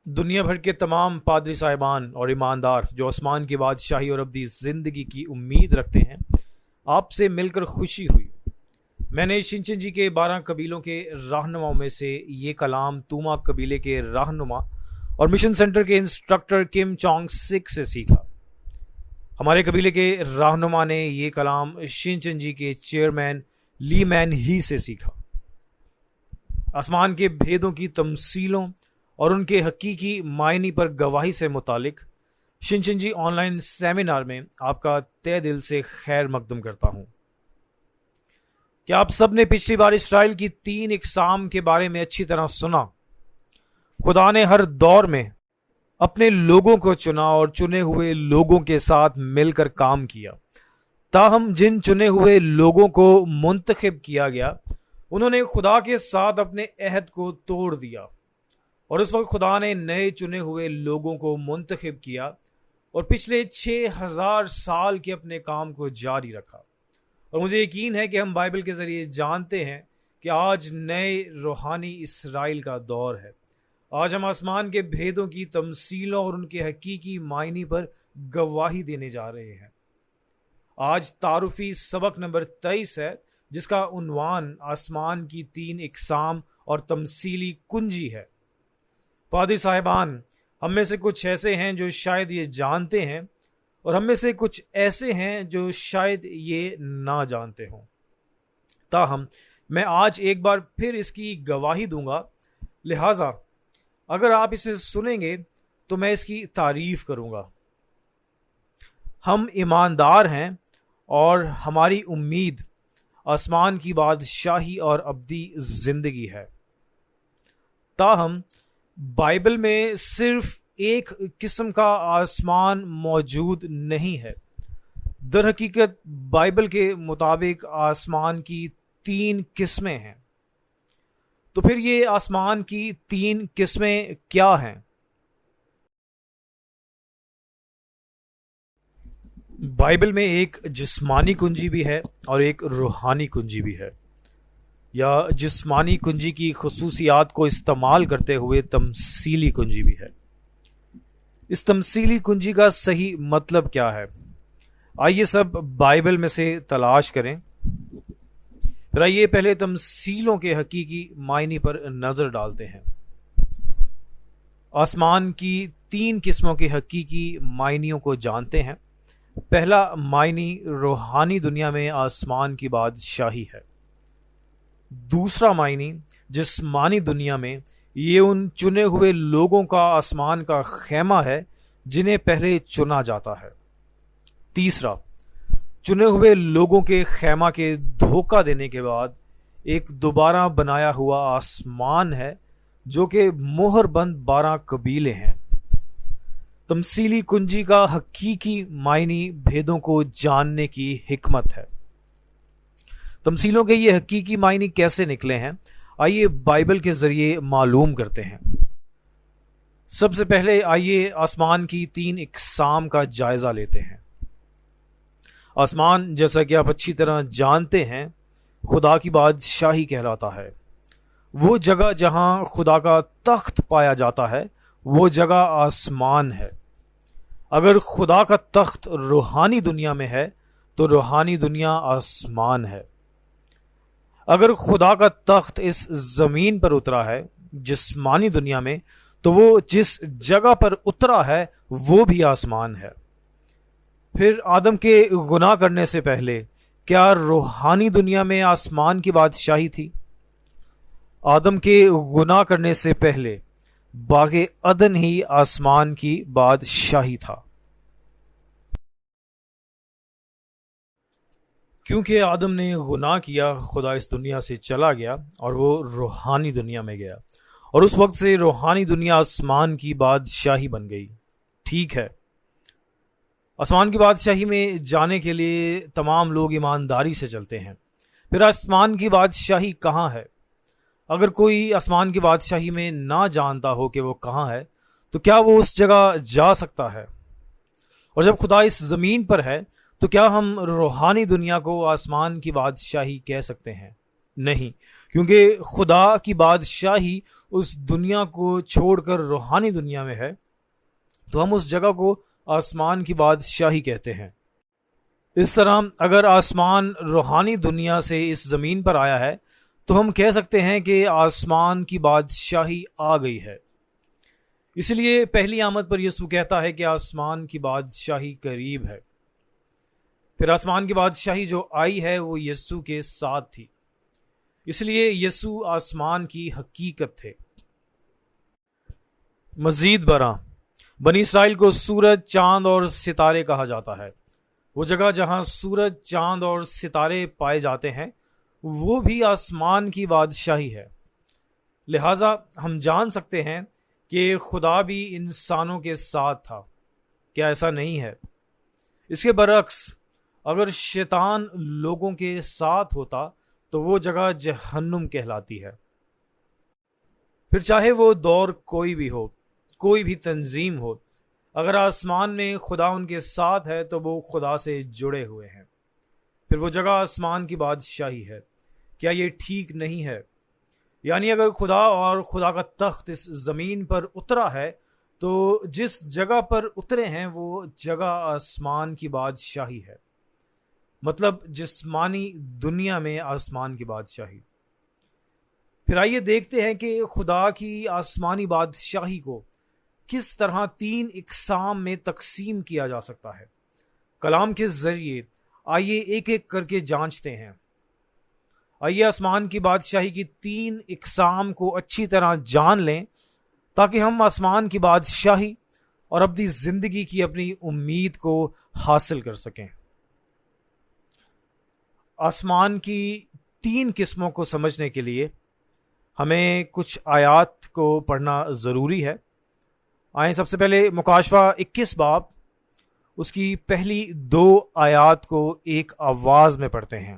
دنیا بھر کے تمام پادری صاحبان اور ایماندار جو آسمان کی بادشاہی اور ابدی زندگی کی امید رکھتے ہیں، آپ سے مل کر خوشی ہوئی۔ میں نے شنچن جی کے 12 قبیلوں کے رہنماؤں میں سے یہ کلام توما قبیلے کے رہنما اور مشن سینٹر کے انسٹرکٹر کم چونگ سک سے سیکھا۔ ہمارے قبیلے کے رہنما نے یہ کلام شنچن جی کے چیئرمین لی مین ہی سے سیکھا۔ آسمان کے بھیدوں کی تمثیلوں اور ان کے حقیقی معنی پر گواہی سے متعلق شنچن جی آن لائن سیمینار میں آپ کا تہ دل سے خیر مقدم کرتا ہوں۔ کیا آپ سب نے پچھلی بار اسرائیل کی 3 اقسام کے بارے میں اچھی طرح سنا؟ خدا نے ہر دور میں اپنے لوگوں کو چنا اور چنے ہوئے لوگوں کے ساتھ مل کر کام کیا۔ تاہم جن چنے ہوئے لوگوں کو منتخب کیا گیا، انہوں نے خدا کے ساتھ اپنے عہد کو توڑ دیا، اور اس وقت خدا نے نئے چنے ہوئے لوگوں کو منتخب کیا اور پچھلے 6000 سال کے اپنے کام کو جاری رکھا۔ اور مجھے یقین ہے کہ ہم بائبل کے ذریعے جانتے ہیں کہ آج نئے روحانی اسرائیل کا دور ہے۔ آج ہم آسمان کے بھیدوں کی تمثیلوں اور ان کے حقیقی معنی پر گواہی دینے جا رہے ہیں۔ آج تعارفی سبق نمبر 23 ہے، جس کا عنوان آسمان کی 3 اقسام اور تمثیلی کنجی ہے۔ پادری صاحبان، ہم میں سے کچھ ایسے ہیں جو شاید یہ جانتے ہیں، اور ہم میں سے کچھ ایسے ہیں جو شاید یہ نہ جانتے ہوں۔ تاہم میں آج ایک بار پھر اس کی گواہی دوں گا، لہٰذا اگر آپ اسے سنیں گے تو میں اس کی تعریف کروں گا۔ ہم ایماندار ہیں اور ہماری امید آسمان کی بادشاہی اور ابدی زندگی ہے۔ تاہم بائبل میں صرف ایک قسم کا آسمان موجود نہیں ہے۔ در حقیقت بائبل کے مطابق آسمان کی 3 قسمیں ہیں۔ تو پھر یہ آسمان کی 3 قسمیں کیا ہیں؟ بائبل میں ایک جسمانی کنجی بھی ہے اور ایک روحانی کنجی بھی ہے، یا جسمانی کنجی کی خصوصیات کو استعمال کرتے ہوئے تمثیلی کنجی بھی ہے۔ اس تمثیلی کنجی کا صحیح مطلب کیا ہے؟ آئیے سب بائبل میں سے تلاش کریں۔ پھر آئیے پہلے تمثیلوں کے حقیقی معنی پر نظر ڈالتے ہیں۔ آسمان کی 3 قسموں کے حقیقی معنیوں کو جانتے ہیں۔ پہلا معنی روحانی دنیا میں آسمان کی بادشاہی ہے۔ دوسرا معنی جسمانی دنیا میں یہ ان چنے ہوئے لوگوں کا آسمان کا خیمہ ہے جنہیں پہلے چنا جاتا ہے۔ تیسرا، چنے ہوئے لوگوں کے خیمہ کے دھوکہ دینے کے بعد ایک دوبارہ بنایا ہوا آسمان ہے جو کہ مہر بند 12 قبیلے ہیں۔ تمثیلی کنجی کا حقیقی معنی بھیدوں کو جاننے کی حکمت ہے۔ تمثیلوں کے یہ حقیقی معنی کیسے نکلے ہیں؟ آئیے بائبل کے ذریعے معلوم کرتے ہیں۔ سب سے پہلے آئیے آسمان کی 3 اقسام کا جائزہ لیتے ہیں۔ آسمان، جیسا کہ آپ اچھی طرح جانتے ہیں، خدا کی بادشاہی کہلاتا ہے۔ وہ جگہ جہاں خدا کا تخت پایا جاتا ہے، وہ جگہ آسمان ہے۔ اگر خدا کا تخت روحانی دنیا میں ہے تو روحانی دنیا آسمان ہے۔ اگر خدا کا تخت اس زمین پر اترا ہے جسمانی دنیا میں، تو وہ جس جگہ پر اترا ہے وہ بھی آسمان ہے۔ پھر آدم کے گناہ کرنے سے پہلے کیا روحانی دنیا میں آسمان کی بادشاہی تھی؟ آدم کے گناہ کرنے سے پہلے باغ عدن ہی آسمان کی بادشاہی تھا۔ کیونکہ آدم نے گناہ کیا، خدا اس دنیا سے چلا گیا اور وہ روحانی دنیا میں گیا، اور اس وقت سے روحانی دنیا آسمان کی بادشاہی بن گئی۔ ٹھیک ہے، آسمان کی بادشاہی میں جانے کے لیے تمام لوگ ایمانداری سے چلتے ہیں۔ پھر آسمان کی بادشاہی کہاں ہے؟ اگر کوئی آسمان کی بادشاہی میں نہ جانتا ہو کہ وہ کہاں ہے، تو کیا وہ اس جگہ جا سکتا ہے؟ اور جب خدا اس زمین پر ہے تو کیا ہم روحانی دنیا کو آسمان کی بادشاہی کہہ سکتے ہیں؟ نہیں، کیونکہ خدا کی بادشاہی اس دنیا کو چھوڑ کر روحانی دنیا میں ہے، تو ہم اس جگہ کو آسمان کی بادشاہی کہتے ہیں۔ اس طرح اگر آسمان روحانی دنیا سے اس زمین پر آیا ہے تو ہم کہہ سکتے ہیں کہ آسمان کی بادشاہی آ گئی ہے۔ اس لیے پہلی آمد پر یسوع کہتا ہے کہ آسمان کی بادشاہی قریب ہے۔ پھر آسمان کی بادشاہی جو آئی ہے وہ یسوع کے ساتھ تھی، اس لیے یسوع آسمان کی حقیقت تھے۔ مزید برآں بنی اسرائیل کو سورج، چاند اور ستارے کہا جاتا ہے۔ وہ جگہ جہاں سورج، چاند اور ستارے پائے جاتے ہیں وہ بھی آسمان کی بادشاہی ہے۔ لہٰذا ہم جان سکتے ہیں کہ خدا بھی انسانوں کے ساتھ تھا۔ کیا ایسا نہیں ہے؟ اس کے برعکس اگر شیطان لوگوں کے ساتھ ہوتا تو وہ جگہ جہنم کہلاتی ہے۔ پھر چاہے وہ دور کوئی بھی ہو، کوئی بھی تنظیم ہو، اگر آسمان میں خدا ان کے ساتھ ہے تو وہ خدا سے جڑے ہوئے ہیں۔ پھر وہ جگہ آسمان کی بادشاہی ہے۔ کیا یہ ٹھیک نہیں ہے؟ یعنی اگر خدا اور خدا کا تخت اس زمین پر اترا ہے تو جس جگہ پر اترے ہیں وہ جگہ آسمان کی بادشاہی ہے، مطلب جسمانی دنیا میں آسمان کی بادشاہی۔ پھر آئیے دیکھتے ہیں کہ خدا کی آسمانی بادشاہی کو کس طرح 3 اقسام میں تقسیم کیا جا سکتا ہے۔ کلام کے ذریعے آئیے ایک ایک کر کے جانچتے ہیں۔ آئیے آسمان کی بادشاہی کی 3 اقسام کو اچھی طرح جان لیں تاکہ ہم آسمان کی بادشاہی اور اپنی زندگی کی اپنی امید کو حاصل کر سکیں۔ آسمان کی 3 قسموں کو سمجھنے کے لیے ہمیں کچھ آیات کو پڑھنا ضروری ہے۔ آئیں سب سے پہلے مکاشفہ 21 باب اس کی پہلی 2 آیات کو ایک آواز میں پڑھتے ہیں۔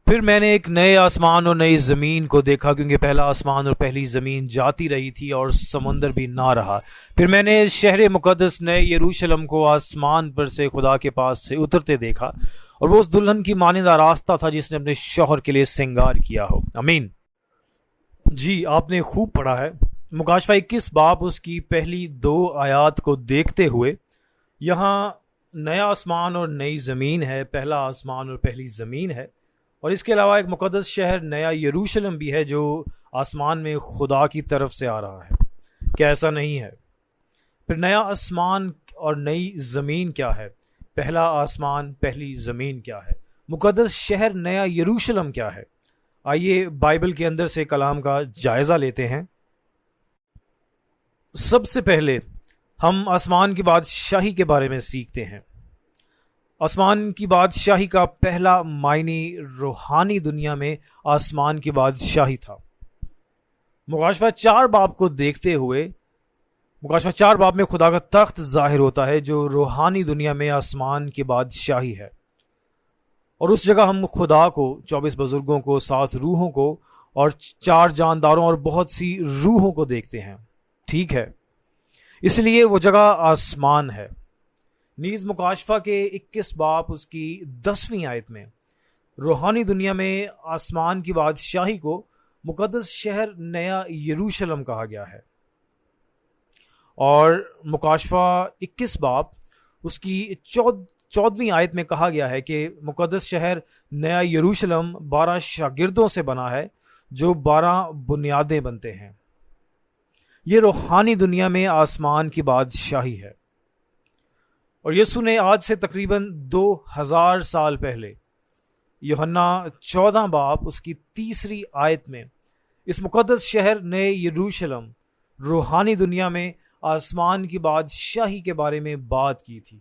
پھر میں نے ایک نئے آسمان اور نئی زمین کو دیکھا، کیونکہ پہلا آسمان اور پہلی زمین جاتی رہی تھی اور سمندر بھی نہ رہا۔ پھر میں نے شہر مقدس نئے یروشلم کو آسمان پر سے خدا کے پاس سے اترتے دیکھا، اور وہ اس دلہن کی مانند آراستہ تھا جس نے اپنے شوہر کے لیے سنگار کیا ہو۔ آمین۔ جی آپ نے خوب پڑھا ہے۔ مکاشفہ 21 باب اس کی پہلی 2 آیات کو دیکھتے ہوئے یہاں نیا آسمان اور نئی زمین ہے، پہلا آسمان اور پہلی زمین ہے، اور اس کے علاوہ ایک مقدس شہر نیا یروشلم بھی ہے جو آسمان میں خدا کی طرف سے آ رہا ہے۔ کیا ایسا نہیں ہے؟ پھر نیا آسمان اور نئی زمین کیا ہے؟ پہلا آسمان، پہلی زمین کیا ہے؟ مقدس شہر نیا یروشلم کیا ہے؟ آئیے بائبل کے اندر سے کلام کا جائزہ لیتے ہیں۔ سب سے پہلے ہم آسمان کی بادشاہی کے بارے میں سیکھتے ہیں۔ آسمان کی بادشاہی کا پہلا معنی روحانی دنیا میں آسمان کی بادشاہی تھا۔ مکاشفہ 4 باب کو دیکھتے ہوئے مکاشفہ 4 باب میں خدا کا تخت ظاہر ہوتا ہے جو روحانی دنیا میں آسمان کی بادشاہی ہے، اور اس جگہ ہم خدا کو، 24 بزرگوں کو، 7 روحوں کو اور 4 جانداروں اور بہت سی روحوں کو دیکھتے ہیں۔ ٹھیک ہے، اس لیے وہ جگہ آسمان ہے۔ نیز مکاشفہ کے 21 باب اس کی 10ویں آیت میں روحانی دنیا میں آسمان کی بادشاہی کو مقدس شہر نیا یروشلم کہا گیا ہے، اور مکاشفہ 21 باب اس کی 14ویں آیت میں کہا گیا ہے کہ مقدس شہر نیا یروشلم 12 شاگردوں سے بنا ہے جو 12 بنیادیں بنتے ہیں۔ یہ روحانی دنیا میں آسمان کی بادشاہی ہے، اور یسوع نے آج سے تقریباً 2000 سال پہلے یوحنا 14 باب اس کی 3 آیت میں اس مقدس شہر نئے یروشلم روحانی دنیا میں آسمان کی بادشاہی کے بارے میں بات کی تھی۔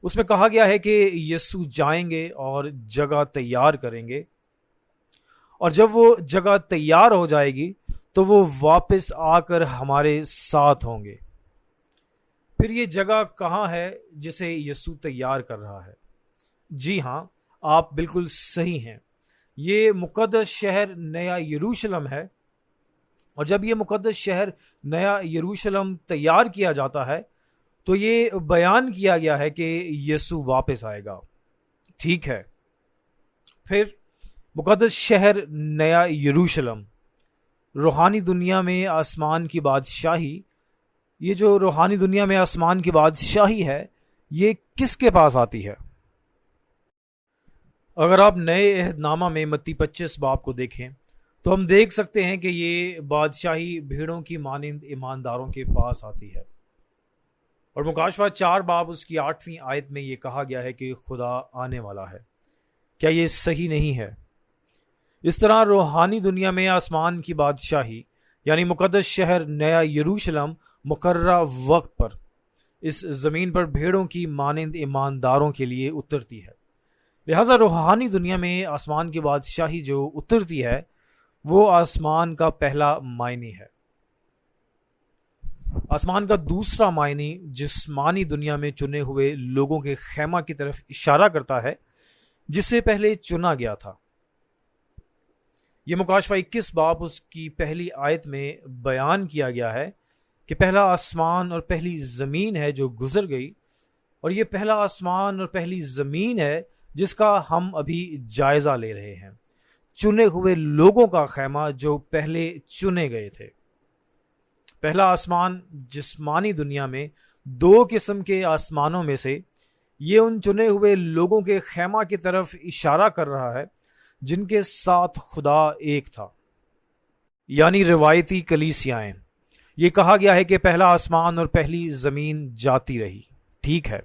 اس میں کہا گیا ہے کہ یسوع جائیں گے اور جگہ تیار کریں گے، اور جب وہ جگہ تیار ہو جائے گی تو وہ واپس آ کر ہمارے ساتھ ہوں گے۔ پھر یہ جگہ کہاں ہے جسے یسوع تیار کر رہا ہے؟ جی ہاں، آپ بالکل صحیح ہیں، یہ مقدس شہر نیا یروشلم ہے، اور جب یہ مقدس شہر نیا یروشلم تیار کیا جاتا ہے تو یہ بیان کیا گیا ہے کہ یسوع واپس آئے گا۔ ٹھیک ہے۔ پھر مقدس شہر نیا یروشلم، روحانی دنیا میں آسمان کی بادشاہی، یہ جو روحانی دنیا میں آسمان کی بادشاہی ہے یہ کس کے پاس آتی ہے؟ اگر آپ نئے عہد نامہ میں متی 25 باب کو دیکھیں تو ہم دیکھ سکتے ہیں کہ یہ بادشاہی بھیڑوں کی مانند ایمانداروں کے پاس آتی ہے، اور مکاشفہ 4 باب اس کی 8ویں آیت میں یہ کہا گیا ہے کہ خدا آنے والا ہے۔ کیا یہ صحیح نہیں ہے؟ اس طرح روحانی دنیا میں آسمان کی بادشاہی یعنی مقدس شہر نیا یروشلم مقررہ وقت پر اس زمین پر بھیڑوں کی مانند ایمانداروں کے لیے اترتی ہے۔ لہذا روحانی دنیا میں آسمان کی بادشاہی جو اترتی ہے وہ آسمان کا پہلا معنی ہے۔ آسمان کا دوسرا معنی جسمانی دنیا میں چنے ہوئے لوگوں کے خیمہ کی طرف اشارہ کرتا ہے جسے پہلے چنا گیا تھا۔ یہ مکاشفہ 21 باب اس کی پہلی آیت میں بیان کیا گیا ہے کہ پہلا آسمان اور پہلی زمین ہے جو گزر گئی، اور یہ پہلا آسمان اور پہلی زمین ہے جس کا ہم ابھی جائزہ لے رہے ہیں، چنے ہوئے لوگوں کا خیمہ جو پہلے چنے گئے تھے۔ پہلا آسمان جسمانی دنیا میں 2 قسم کے آسمانوں میں سے یہ ان چنے ہوئے لوگوں کے خیمہ کی طرف اشارہ کر رہا ہے جن کے ساتھ خدا ایک تھا، یعنی روایتی کلیسیائیں۔ یہ کہا گیا ہے کہ پہلا آسمان اور پہلی زمین جاتی رہی۔ ٹھیک ہے،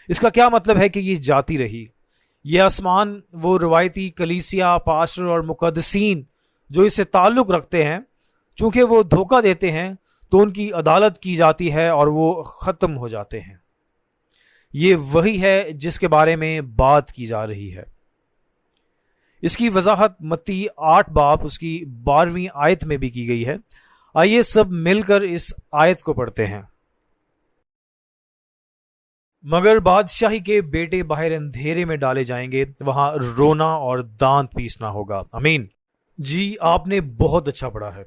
اس کا کیا مطلب ہے کہ یہ جاتی رہی؟ یہ آسمان وہ روایتی کلیسیا، پاسٹر اور مقدسین جو اس سے تعلق رکھتے ہیں، چونکہ وہ دھوکہ دیتے ہیں تو ان کی عدالت کی جاتی ہے اور وہ ختم ہو جاتے ہیں۔ یہ وہی ہے جس کے بارے میں بات کی جا رہی ہے۔ اس کی وضاحت متی 8 باب اس کی 12ویں آیت میں بھی کی گئی ہے۔ آئیے سب مل کر اس آیت کو پڑھتے ہیں۔ مگر بادشاہی کے بیٹے باہر اندھیرے میں ڈالے جائیں گے، وہاں رونا اور دانت پیسنا ہوگا۔ آمین۔ جی، آپ نے بہت اچھا پڑھا ہے۔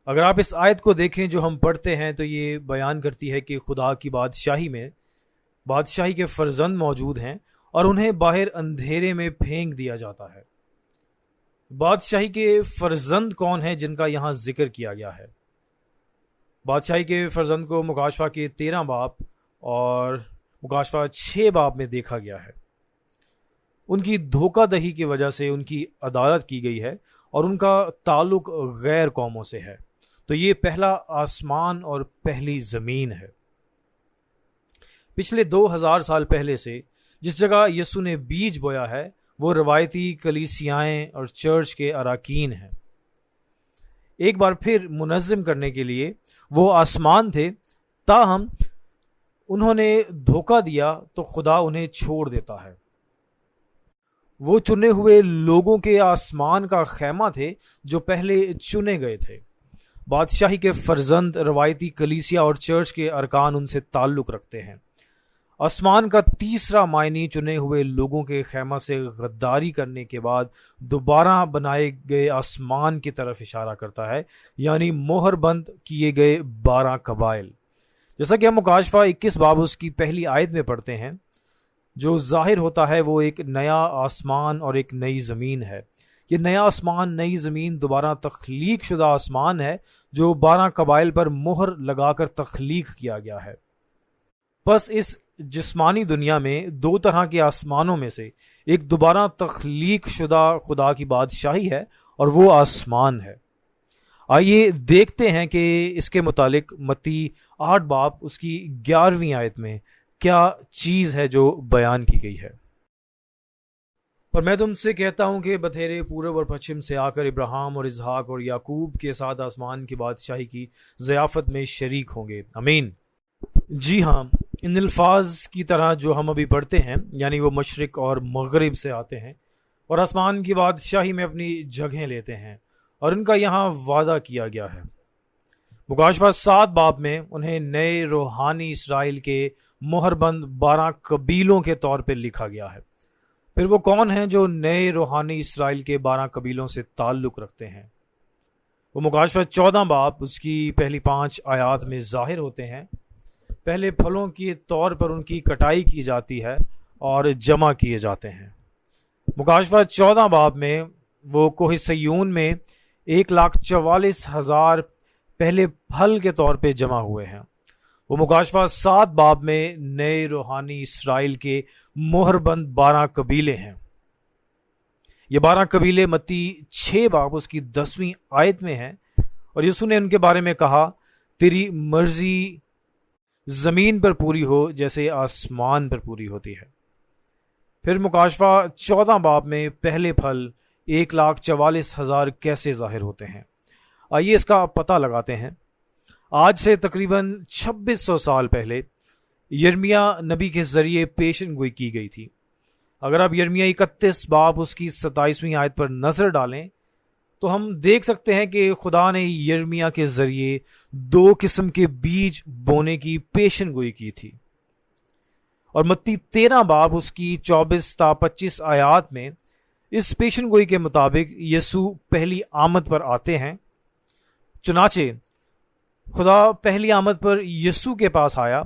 اگر آپ اس آیت کو دیکھیں جو ہم پڑھتے ہیں تو یہ بیان کرتی ہے کہ خدا کی بادشاہی میں بادشاہی کے فرزند موجود ہیں اور انہیں باہر اندھیرے میں پھینک دیا جاتا ہے۔ بادشاہی کے فرزند کون ہیں جن کا یہاں ذکر کیا گیا ہے؟ بادشاہی کے فرزند کو مکاشفہ کے 13 باب اور مکاشفہ 6 باب میں دیکھا گیا ہے۔ ان کی دھوکہ دہی کی وجہ سے ان کی عدالت کی گئی ہے اور ان کا تعلق غیر قوموں سے ہے۔ تو یہ پہلا آسمان اور پہلی زمین ہے۔ پچھلے 2000 سال پہلے سے جس جگہ یسوع نے بیج بویا ہے وہ روایتی کلیسیائیں اور چرچ کے اراکین ہیں۔ ایک بار پھر منظم کرنے کے لیے وہ آسمان تھے، تاہم انہوں نے دھوکہ دیا تو خدا انہیں چھوڑ دیتا ہے۔ وہ چنے ہوئے لوگوں کے آسمان کا خیمہ تھے جو پہلے چنے گئے تھے۔ بادشاہی کے فرزند روایتی کلیسیا اور چرچ کے ارکان ان سے تعلق رکھتے ہیں۔ آسمان کا تیسرا معنی چنے ہوئے لوگوں کے خیمہ سے غداری کرنے کے بعد دوبارہ بنائے گئے آسمان کی طرف اشارہ کرتا ہے، یعنی مہر بند کیے گئے 12 قبائل۔ جیسا کہ ہم مکاشفہ 21 باب اس کی پہلی آیت میں پڑھتے ہیں، جو ظاہر ہوتا ہے وہ ایک نیا آسمان اور ایک نئی زمین ہے۔ یہ نیا آسمان، نئی زمین دوبارہ تخلیق شدہ آسمان ہے جو 12 قبائل پر مہر لگا کر تخلیق کیا گیا ہے۔ بس اس جسمانی دنیا میں 2 طرح کے آسمانوں میں سے ایک دوبارہ تخلیق شدہ خدا کی بادشاہی ہے اور وہ آسمان ہے۔ آئیے دیکھتے ہیں کہ اس کے متعلق متی 8 باب اس کی 11ویں آیت میں کیا چیز ہے جو بیان کی گئی ہے۔ اور میں تم سے کہتا ہوں کہ بتھیرے پورب اور پچھم سے آ کر ابراہیم اور اسحاق اور یعقوب کے ساتھ آسمان کی بادشاہی کی ضیافت میں شریک ہوں گے۔ آمین۔ جی ہاں، ان الفاظ کی طرح جو ہم ابھی پڑھتے ہیں، یعنی وہ مشرق اور مغرب سے آتے ہیں اور آسمان کی بادشاہی میں اپنی جگہیں لیتے ہیں، اور ان کا یہاں وعدہ کیا گیا ہے۔ مکاشفہ 7 باب میں انہیں نئے روحانی اسرائیل کے مہر بند 12 قبیلوں کے طور پہ لکھا گیا ہے۔ پھر وہ کون ہیں جو نئے روحانی اسرائیل کے 12 قبیلوں سے تعلق رکھتے ہیں؟ وہ مکاشفہ 14 باب اس کی پہلی 5 آیات میں ظاہر ہوتے ہیں۔ پہلے پھلوں کے طور پر ان کی کٹائی کی جاتی ہے اور جمع کیے جاتے ہیں۔ مکاشفہ 14 باب میں وہ کوہ سیون میں 1,44,000 پہلے پھل کے طور پہ جمع ہوئے ہیں۔ وہ مکاشفہ 7 باب میں نئے روحانی اسرائیل کے مہر بند 12 قبیلے ہیں۔ یہ 12 قبیلے متی 6 باب اس کی 10ویں آیت میں ہیں، اور یسوع نے ان کے بارے میں کہا، تیری مرضی زمین پر پوری ہو جیسے آسمان پر پوری ہوتی ہے۔ پھر مکاشفہ 14 باب میں پہلے پھل 1,44,000 کیسے ظاہر ہوتے ہیں؟ آئیے اس کا پتہ لگاتے ہیں۔ آج سے تقریباً 2600 سال پہلے یرمیاہ نبی کے ذریعے پیشن گوئی کی گئی تھی۔ اگر آپ یرمیاہ 31 باب اس کی 27ویں آیت پر نظر ڈالیں تو ہم دیکھ سکتے ہیں کہ خدا نے یرمیاہ کے ذریعے 2 قسم کے بیج بونے کی پیشن گوئی کی تھی، اور متی 13 باب اس کی 24 تا 25 آیات میں اس پیشن گوئی کے مطابق یسوع پہلی آمد پر آتے ہیں۔ چنانچہ خدا پہلی آمد پر یسوع کے پاس آیا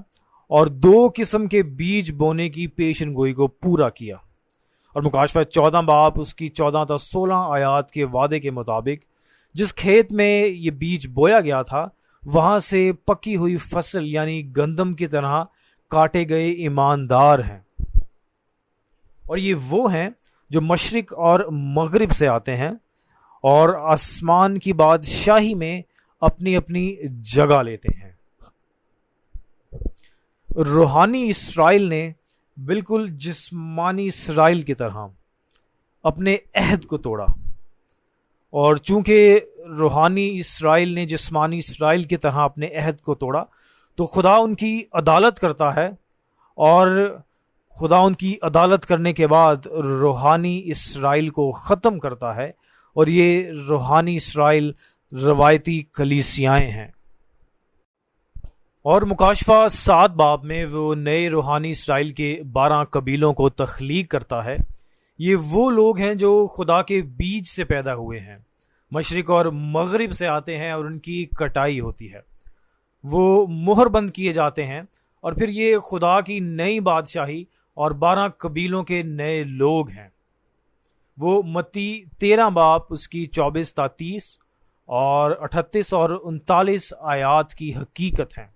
اور 2 قسم کے بیج بونے کی پیشن گوئی کو پورا کیا، اور مکاشفہ 14 باب اس کی 14 تا 16 آیات کے وعدے کے مطابق جس کھیت میں یہ بیج بویا گیا تھا وہاں سے پکی ہوئی فصل یعنی گندم کی طرح کاٹے گئے ایماندار ہیں، اور یہ وہ ہیں جو مشرق اور مغرب سے آتے ہیں اور آسمان کی بادشاہی میں اپنی اپنی جگہ لیتے ہیں۔ روحانی اسرائیل نے بالکل جسمانی اسرائیل کی طرح اپنے عہد کو توڑا، اور چونکہ روحانی اسرائیل نے جسمانی اسرائیل کی طرح اپنے عہد کو توڑا تو خدا ان کی عدالت کرتا ہے، اور خدا ان کی عدالت کرنے کے بعد روحانی اسرائیل کو ختم کرتا ہے، اور یہ روحانی اسرائیل روایتی کلیسیائیں ہیں۔ اور مکاشفہ 7 باب میں وہ نئے روحانی اسرائیل کے 12 قبیلوں کو تخلیق کرتا ہے۔ یہ وہ لوگ ہیں جو خدا کے بیج سے پیدا ہوئے ہیں، مشرق اور مغرب سے آتے ہیں، اور ان کی کٹائی ہوتی ہے، وہ مہر بند کیے جاتے ہیں، اور پھر یہ خدا کی نئی بادشاہی اور 12 قبیلوں کے نئے لوگ ہیں۔ وہ متی 13 باب اس کی 24 تا 30 اور 38 اور 39 آیات کی حقیقت ہیں۔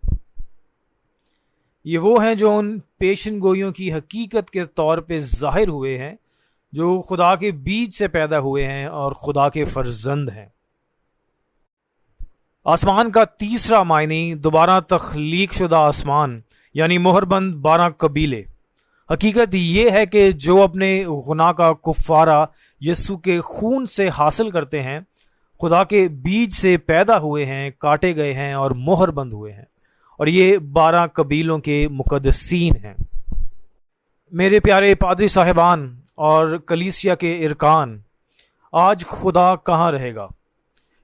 یہ وہ ہیں جو ان پیشن گوئیوں کی حقیقت کے طور پہ ظاہر ہوئے ہیں جو خدا کے بیج سے پیدا ہوئے ہیں اور خدا کے فرزند ہیں۔ آسمان کا تیسرا معنی دوبارہ تخلیق شدہ آسمان یعنی مہر بند 12 قبیلے۔ حقیقت یہ ہے کہ جو اپنے گناہ کا کفارہ یسوع کے خون سے حاصل کرتے ہیں خدا کے بیج سے پیدا ہوئے ہیں، کاٹے گئے ہیں اور مہر بند ہوئے ہیں، اور یہ 12 قبیلوں کے مقدسین ہیں۔ میرے پیارے پادری صاحبان اور کلیسیا کے ارکان، آج خدا کہاں رہے گا؟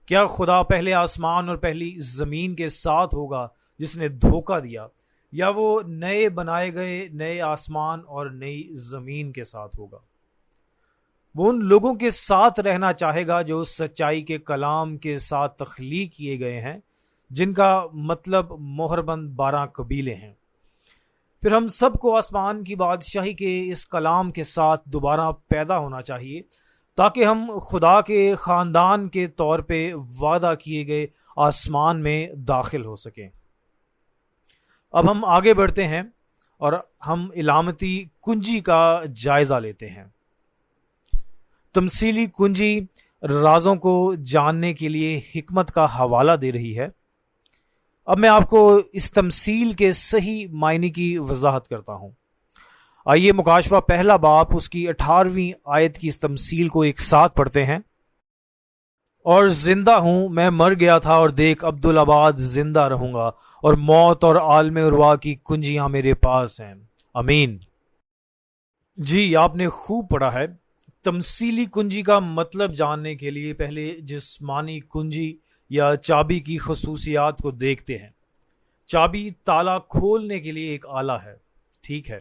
کیا خدا پہلے آسمان اور پہلی زمین کے ساتھ ہوگا جس نے دھوکہ دیا، یا وہ نئے بنائے گئے نئے آسمان اور نئی زمین کے ساتھ ہوگا؟ وہ ان لوگوں کے ساتھ رہنا چاہے گا جو سچائی کے کلام کے ساتھ تخلیق کیے گئے ہیں، جن کا مطلب مہر بند 12 قبیلے ہیں۔ پھر ہم سب کو آسمان کی بادشاہی کے اس کلام کے ساتھ دوبارہ پیدا ہونا چاہیے تاکہ ہم خدا کے خاندان کے طور پہ وعدہ کیے گئے آسمان میں داخل ہو سکیں۔ اب ہم آگے بڑھتے ہیں اور ہم علامتی کنجی کا جائزہ لیتے ہیں۔ تمثیلی کنجی رازوں کو جاننے کے لیے حکمت کا حوالہ دے رہی ہے۔ اب میں آپ کو اس تمثیل کے صحیح معنی کی وضاحت کرتا ہوں۔ آئیے مکاشفہ پہلا باب اس کی 18ویں آیت کی اس تمثیل کو ایک ساتھ پڑھتے ہیں۔ اور زندہ ہوں، میں مر گیا تھا اور دیکھ عبدالآباد زندہ رہوں گا، اور موت اور عالم ارواح کی کنجیاں میرے پاس ہیں۔ آمین۔ جی، آپ نے خوب پڑھا ہے۔ تمثیلی کنجی کا مطلب جاننے کے لیے پہلے جسمانی کنجی یا چابی کی خصوصیات کو دیکھتے ہیں۔ چابی تالا کھولنے کے لیے ایک آلہ ہے، ٹھیک ہے؟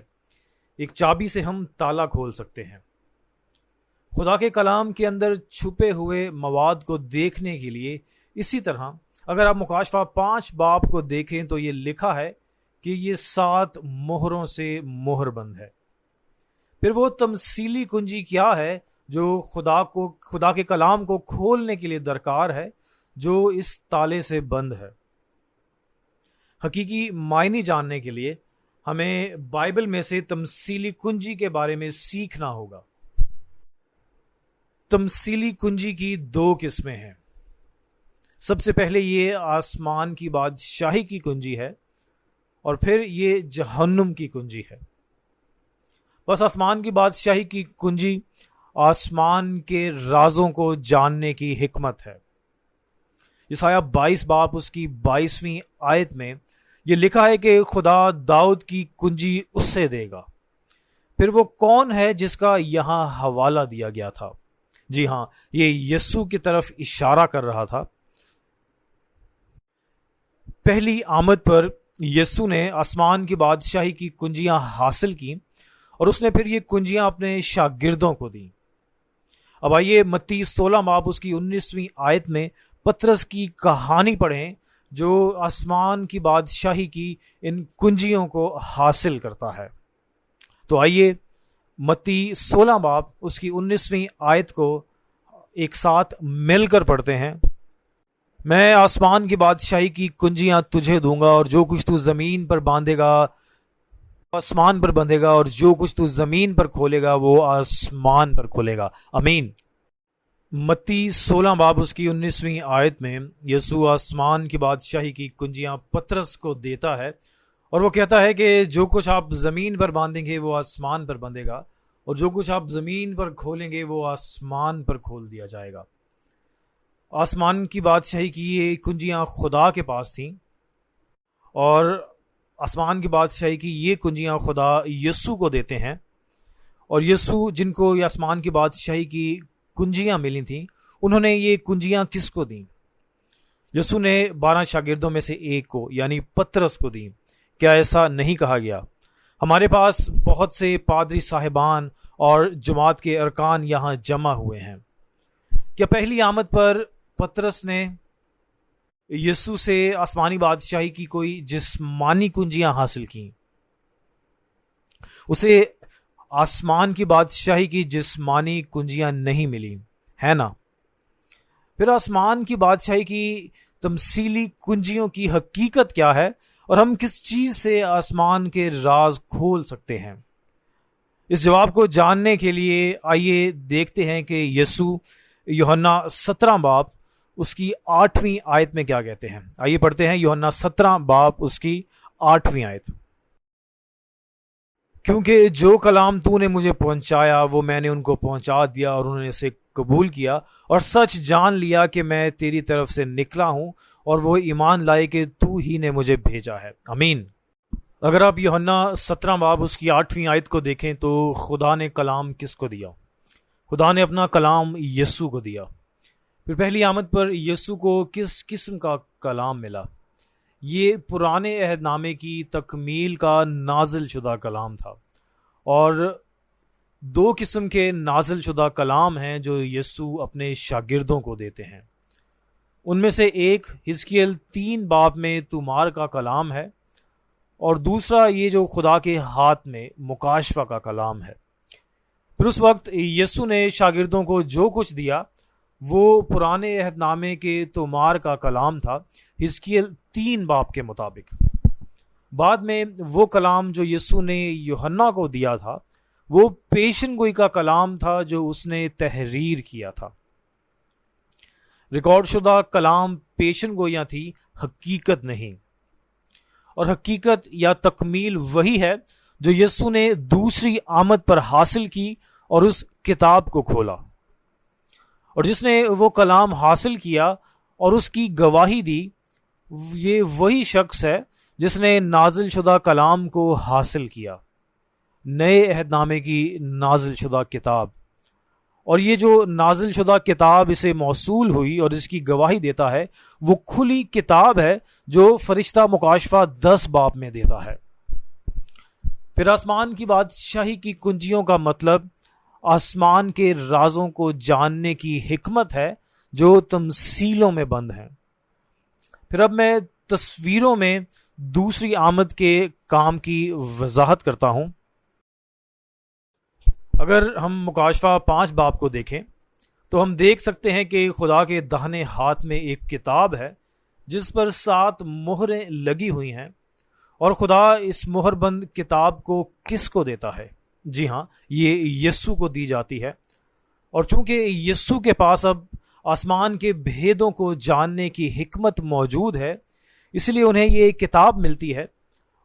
ایک چابی سے ہم تالا کھول سکتے ہیں۔ خدا کے کلام کے اندر چھپے ہوئے مواد کو دیکھنے کے لیے اسی طرح اگر آپ مکاشفہ 5 باب کو دیکھیں تو یہ لکھا ہے کہ یہ 7 مہروں سے مہر بند ہے۔ پھر وہ تمثیلی کنجی کیا ہے جو خدا کے کلام کو کھولنے کے لیے درکار ہے، جو اس تالے سے بند ہے؟ حقیقی معنی جاننے کے لیے ہمیں بائبل میں سے تمثیلی کنجی کے بارے میں سیکھنا ہوگا۔ تمثیلی کنجی کی دو قسمیں ہیں۔ سب سے پہلے یہ آسمان کی بادشاہی کی کنجی ہے، اور پھر یہ جہنم کی کنجی ہے۔ بس آسمان کی بادشاہی کی کنجی آسمان کے رازوں کو جاننے کی حکمت ہے۔ یسایہ 22 باب اس کی 22ویں آیت میں یہ لکھا ہے کہ خدا داؤد کی کنجی اس سے دے گا۔ پھر وہ کون ہے جس کا یہاں حوالہ دیا گیا تھا؟ جی ہاں، یہ یسوع کی طرف اشارہ کر رہا تھا۔ پہلی آمد پر یسوع نے آسمان کی بادشاہی کی کنجیاں حاصل کی، اور اس نے پھر یہ کنجیاں اپنے شاگردوں کو دیں۔ اب آئیے متی 16 باب اس کی 19ویں آیت میں پطرس کی کہانی پڑھیں، جو آسمان کی بادشاہی کی ان کنجیوں کو حاصل کرتا ہے۔ تو آئیے متی 16 باب اس کی 19ویں آیت کو ایک ساتھ مل کر پڑھتے ہیں۔ میں آسمان کی بادشاہی کی کنجیاں تجھے دوں گا، اور جو کچھ تو زمین پر باندھے گا آسمان پر بندھے گا، اور جو کچھ تو زمین پر کھولے گا وہ آسمان پر کھولے گا۔ آمین۔ متی 16 باب اس کی 19ویں آیت میں یسوع آسمان کی بادشاہی کی کنجیاں پطرس کو دیتا ہے، اور وہ کہتا ہے کہ جو کچھ آپ زمین پر باندھیں گے وہ آسمان پر بندھے گا، اور جو کچھ آپ زمین پر کھولیں گے وہ آسمان پر کھول دیا جائے گا۔ آسمان کی بادشاہی کی یہ کنجیاں خدا کے پاس تھیں، اور آسمان کی بادشاہی کی یہ کنجیاں خدا یسوع کو دیتے ہیں، اور یسوع جن کو یہ آسمان کی بادشاہی کی کنجیاں ملی تھیں، انہوں نے یہ کنجیاں کس کو دیں؟ یسوع نے 12 شاگردوں میں سے ایک کو یعنی پطرس کو دیں۔ کیا ایسا نہیں کہا گیا؟ ہمارے پاس بہت سے پادری صاحبان اور جماعت کے ارکان یہاں جمع ہوئے ہیں۔ کیا پہلی آمد پر پطرس نے یسوع سے آسمانی بادشاہی کی کوئی جسمانی کنجیاں حاصل کیں؟ اسے آسمان کی بادشاہی کی جسمانی کنجیاں نہیں ملی، ہے نا؟ پھر آسمان کی بادشاہی کی تمثیلی کنجیوں کی حقیقت کیا ہے، اور ہم کس چیز سے آسمان کے راز کھول سکتے ہیں؟ اس جواب کو جاننے کے لیے آئیے دیکھتے ہیں کہ یسوع یوحنا 17 باب اس کی 8ویں آیت میں کیا کہتے ہیں۔ آئیے پڑھتے ہیں یوحنا 17 باب اس کی 8ویں آیت۔ کیونکہ جو کلام تو نے مجھے پہنچایا وہ میں نے ان کو پہنچا دیا، اور انہوں نے اسے قبول کیا اور سچ جان لیا کہ میں تیری طرف سے نکلا ہوں، اور وہ ایمان لائے کہ تو ہی نے مجھے بھیجا ہے۔ آمین۔ اگر آپ یوحنا 17 باب اس کی 8ویں آیت کو دیکھیں تو خدا نے کلام کس کو دیا؟ خدا نے اپنا کلام یسوع کو دیا۔ پھر پہلی آمد پر یسوع کو کس قسم کا کلام ملا؟ یہ پرانے عہد نامے کی تکمیل کا نازل شدہ کلام تھا، اور 2 قسم کے نازل شدہ کلام ہیں جو یسوع اپنے شاگردوں کو دیتے ہیں۔ ان میں سے ایک حزقیل 3 باب میں طومار کا کلام ہے، اور دوسرا یہ جو خدا کے ہاتھ میں مکاشفہ کا کلام ہے۔ پھر اس وقت یسوع نے شاگردوں کو جو کچھ دیا وہ پرانے عہد نامے کے طومار کا کلام تھا، حزقیل 3 باب کے مطابق۔ بعد میں وہ کلام جو یسوع نے یوحنا کو دیا تھا وہ پیشن گوئی کا کلام تھا جو اس نے تحریر کیا تھا۔ ریکارڈ شدہ کلام پیشن گوئیاں تھی، حقیقت نہیں، اور حقیقت یا تکمیل وہی ہے جو یسوع نے دوسری آمد پر حاصل کی اور اس کتاب کو کھولا، اور جس نے وہ کلام حاصل کیا اور اس کی گواہی دی، یہ وہی شخص ہے جس نے نازل شدہ کلام کو حاصل کیا، نئے عہد نامے کی نازل شدہ کتاب۔ اور یہ جو نازل شدہ کتاب اسے موصول ہوئی اور اس کی گواہی دیتا ہے، وہ کھلی کتاب ہے جو فرشتہ مکاشفہ 10 باب میں دیتا ہے۔ پھر آسمان کی بادشاہی کی کنجیوں کا مطلب آسمان کے رازوں کو جاننے کی حکمت ہے جو تمثیلوں میں بند ہیں۔ پھر اب میں تصویروں میں دوسری آمد کے کام کی وضاحت کرتا ہوں۔ اگر ہم مکاشفہ 5 باب کو دیکھیں تو ہم دیکھ سکتے ہیں کہ خدا کے داہنے ہاتھ میں ایک کتاب ہے جس پر 7 مہریں لگی ہوئی ہیں، اور خدا اس مہر بند کتاب کو کس کو دیتا ہے؟ جی ہاں، یہ یسوع کو دی جاتی ہے۔ اور چونکہ یسوع کے پاس اب آسمان کے بھیدوں کو جاننے کی حکمت موجود ہے، اس لیے انہیں یہ کتاب ملتی ہے،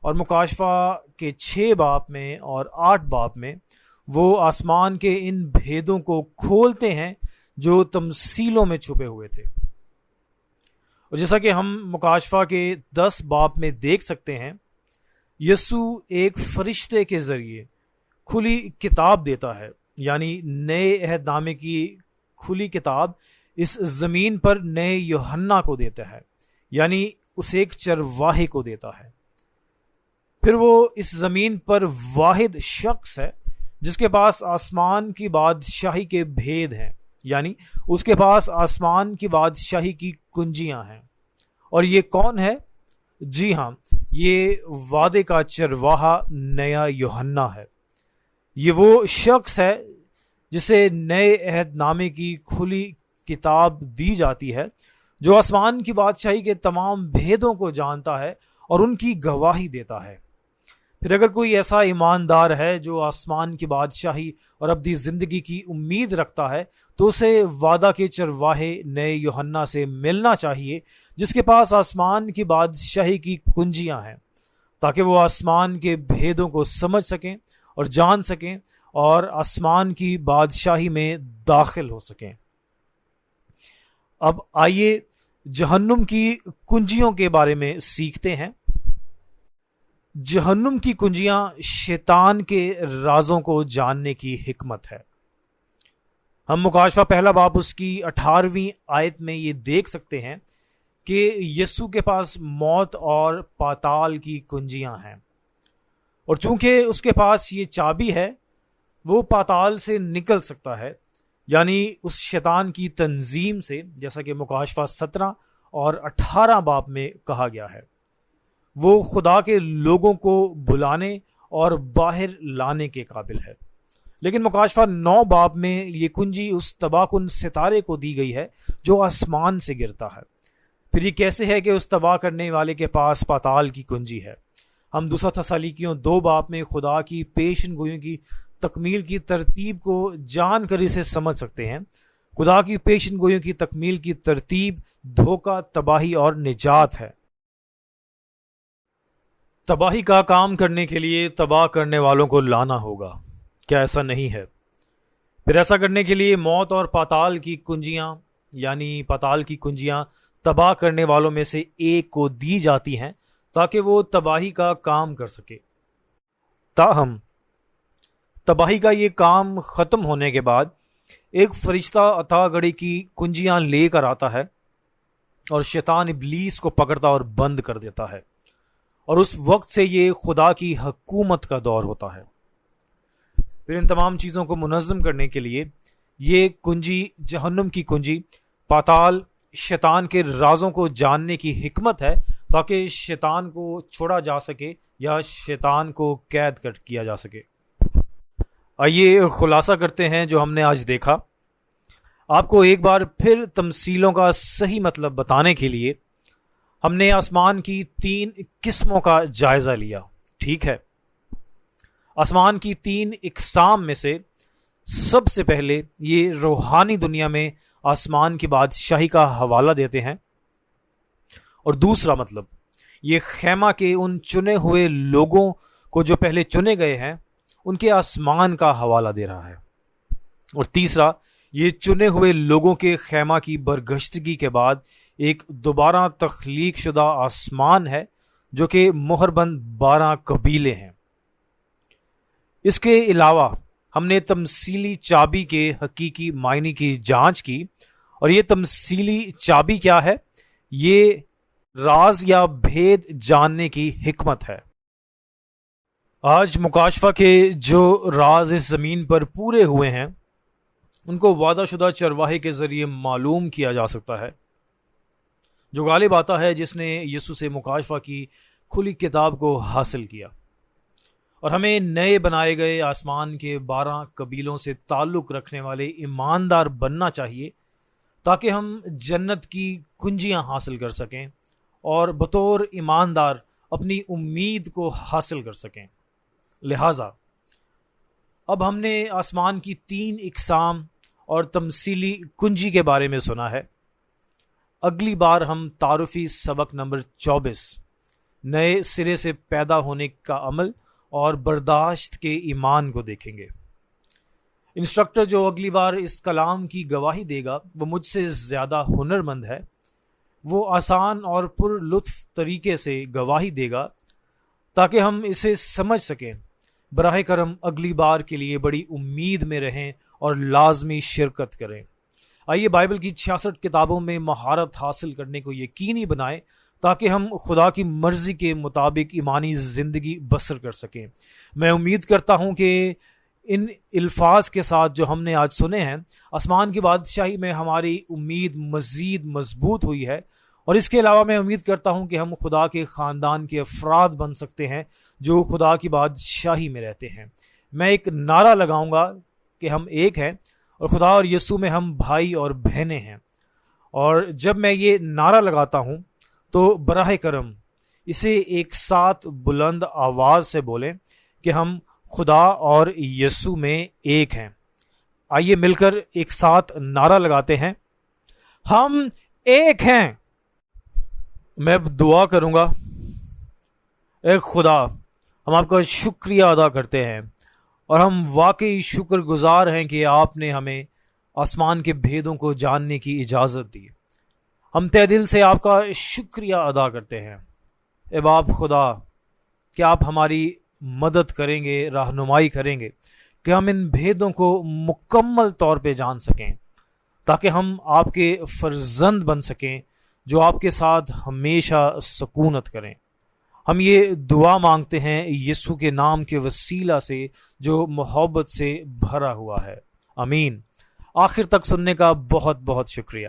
اور مکاشفہ کے 6 باب میں اور 8 باب میں وہ آسمان کے ان بھیدوں کو کھولتے ہیں جو تمثیلوں میں چھپے ہوئے تھے۔ اور جیسا کہ ہم مکاشفہ کے 10 باب میں دیکھ سکتے ہیں، یسوع ایک فرشتے کے ذریعے کھلی کتاب دیتا ہے، یعنی نئے عہد نامے کی کھلی کتاب اس زمین پر نئے یوحنا کو دیتا ہے، یعنی اس ایک چرواہے کو دیتا ہے۔ پھر وہ اس زمین پر واحد شخص ہے جس کے پاس آسمان کی بادشاہی کے بھید ہیں، یعنی اس کے پاس آسمان کی بادشاہی کی کنجیاں ہیں۔ اور یہ کون ہے؟ جی ہاں، یہ وعدے کا چرواہا نیا یوحنا ہے۔ یہ وہ شخص ہے جسے نئے عہد نامے کی کھلی کتاب دی جاتی ہے، جو آسمان کی بادشاہی کے تمام بھیدوں کو جانتا ہے اور ان کی گواہی دیتا ہے۔ پھر اگر کوئی ایسا ایماندار ہے جو آسمان کی بادشاہی اور ابدی زندگی کی امید رکھتا ہے، تو اسے وعدہ کے چرواہے نئے یوحنا سے ملنا چاہیے، جس کے پاس آسمان کی بادشاہی کی کنجیاں ہیں، تاکہ وہ آسمان کے بھیدوں کو سمجھ سکیں اور جان سکیں اور آسمان کی بادشاہی میں داخل ہو سکیں۔ اب آئیے جہنم کی کنجیوں کے بارے میں سیکھتے ہیں۔ جہنم کی کنجیاں شیطان کے رازوں کو جاننے کی حکمت ہے۔ ہم مکاشفہ 1 باب اس کی 18ویں آیت میں یہ دیکھ سکتے ہیں کہ یسوع کے پاس موت اور پاتال کی کنجیاں ہیں، اور چونکہ اس کے پاس یہ چابی ہے، وہ پاتال سے نکل سکتا ہے، یعنی اس شیطان کی تنظیم سے، جیسا کہ مکاشفہ 17 اور 18 باب میں کہا گیا ہے۔ وہ خدا کے لوگوں کو بلانے اور باہر لانے کے قابل ہے۔ لیکن مکاشفہ 9 باب میں یہ کنجی اس تباہ کن ستارے کو دی گئی ہے جو آسمان سے گرتا ہے۔ پھر یہ کیسے ہے کہ اس تباہ کرنے والے کے پاس پاتال کی کنجی ہے؟ ہم 2 تسالونیکیوں 2 باب میں خدا کی پیشن گوئیوں کی تکمیل کی ترتیب کو جان کر اسے سمجھ سکتے ہیں۔ خدا کی پیشن گوئیوں کی تکمیل کی ترتیب دھوکہ، تباہی اور نجات ہے۔ تباہی کا کام کرنے کے لیے تباہ کرنے والوں کو لانا ہوگا، کیا ایسا نہیں ہے؟ پھر ایسا کرنے کے لیے موت اور پاتال کی کنجیاں، یعنی پاتال کی کنجیاں تباہ کرنے والوں میں سے ایک کو دی جاتی ہیں تاکہ وہ تباہی کا کام کر سکے۔ تاہم تباہی کا یہ کام ختم ہونے کے بعد ایک فرشتہ عطا گھڑی کی کنجیاں لے کر آتا ہے اور شیطان ابلیس کو پکڑتا اور بند کر دیتا ہے، اور اس وقت سے یہ خدا کی حکومت کا دور ہوتا ہے۔ پھر ان تمام چیزوں کو منظم کرنے کے لیے یہ کنجی، جہنم کی کنجی، پاتال، شیطان کے رازوں کو جاننے کی حکمت ہے، تاکہ شیطان کو چھوڑا جا سکے یا شیطان کو قید کر کیا جا سکے۔ آئیے خلاصہ کرتے ہیں جو ہم نے آج دیکھا۔ آپ کو ایک بار پھر تمثیلوں کا صحیح مطلب بتانے کے لیے ہم نے آسمان کی 3 قسموں کا جائزہ لیا، ٹھیک ہے؟ آسمان کی 3 اقسام میں سے سب سے پہلے یہ روحانی دنیا میں آسمان کی بادشاہی کا حوالہ دیتے ہیں، اور دوسرا مطلب یہ خیمہ کے ان چنے ہوئے لوگوں کو جو پہلے چنے گئے ہیں ان کے آسمان کا حوالہ دے رہا ہے، اور تیسرا یہ چنے ہوئے لوگوں کے خیمہ کی برگشتگی کے بعد ایک دوبارہ تخلیق شدہ آسمان ہے جو کہ مہر بند 12 قبیلے ہیں۔ اس کے علاوہ ہم نے تمثیلی چابی کے حقیقی معنی کی جانچ کی، اور یہ تمثیلی چابی کیا ہے؟ یہ راز یا بھید جاننے کی حکمت ہے۔ آج مکاشفہ کے جو راز اس زمین پر پورے ہوئے ہیں ان کو وعدہ شدہ چرواہے کے ذریعے معلوم کیا جا سکتا ہے، جو غالب آتا ہے جس نے یسوع سے مکاشفہ کی کھلی کتاب کو حاصل کیا۔ اور ہمیں نئے بنائے گئے آسمان کے 12 قبیلوں سے تعلق رکھنے والے ایماندار بننا چاہیے تاکہ ہم جنت کی کنجیاں حاصل کر سکیں اور بطور ایماندار اپنی امید کو حاصل کر سکیں۔ لہٰذا اب ہم نے آسمان کی 3 اقسام اور تمثیلی کنجی کے بارے میں سنا ہے۔ اگلی بار ہم تعارفی سبق نمبر 24 نئے سرے سے پیدا ہونے کا عمل اور برداشت کے ایمان کو دیکھیں گے۔ انسٹرکٹر جو اگلی بار اس کلام کی گواہی دے گا وہ مجھ سے زیادہ ہنرمند ہے۔ وہ آسان اور پر لطف طریقے سے گواہی دے گا تاکہ ہم اسے سمجھ سکیں۔ براہ کرم اگلی بار کے لیے بڑی امید میں رہیں اور لازمی شرکت کریں۔ آئیے بائبل کی 66 کتابوں میں مہارت حاصل کرنے کو یقینی بنائیں تاکہ ہم خدا کی مرضی کے مطابق ایمانی زندگی بسر کر سکیں۔ میں امید کرتا ہوں کہ ان الفاظ کے ساتھ جو ہم نے آج سنے ہیں، آسمان کی بادشاہی میں ہماری امید مزید مضبوط ہوئی ہے، اور اس کے علاوہ میں امید کرتا ہوں کہ ہم خدا کے خاندان کے افراد بن سکتے ہیں جو خدا کی بادشاہی میں رہتے ہیں۔ میں ایک نعرہ لگاؤں گا کہ ہم ایک ہیں اور خدا اور یسوع میں ہم بھائی اور بہنیں ہیں، اور جب میں یہ نعرہ لگاتا ہوں تو براہ کرم اسے ایک ساتھ بلند آواز سے بولیں کہ ہم خدا اور یسوع میں ایک ہیں۔ آئیے مل کر ایک ساتھ نعرہ لگاتے ہیں، ہم ایک ہیں۔ میں اب دعا کروں گا۔ اے خدا، ہم آپ کا شکریہ ادا کرتے ہیں اور ہم واقعی شکر گزار ہیں کہ آپ نے ہمیں آسمان کے بھیدوں کو جاننے کی اجازت دی۔ ہم تہ دل سے آپ کا شکریہ ادا کرتے ہیں۔ اے باپ خدا، کہ آپ ہماری مدد کریں گے، رہنمائی کریں گے کہ ہم ان بھیدوں کو مکمل طور پہ جان سکیں تاکہ ہم آپ کے فرزند بن سکیں جو آپ کے ساتھ ہمیشہ سکونت کریں۔ ہم یہ دعا مانگتے ہیں یسوع کے نام کے وسیلہ سے جو محبت سے بھرا ہوا ہے، آمین۔ آخر تک سننے کا بہت بہت شکریہ۔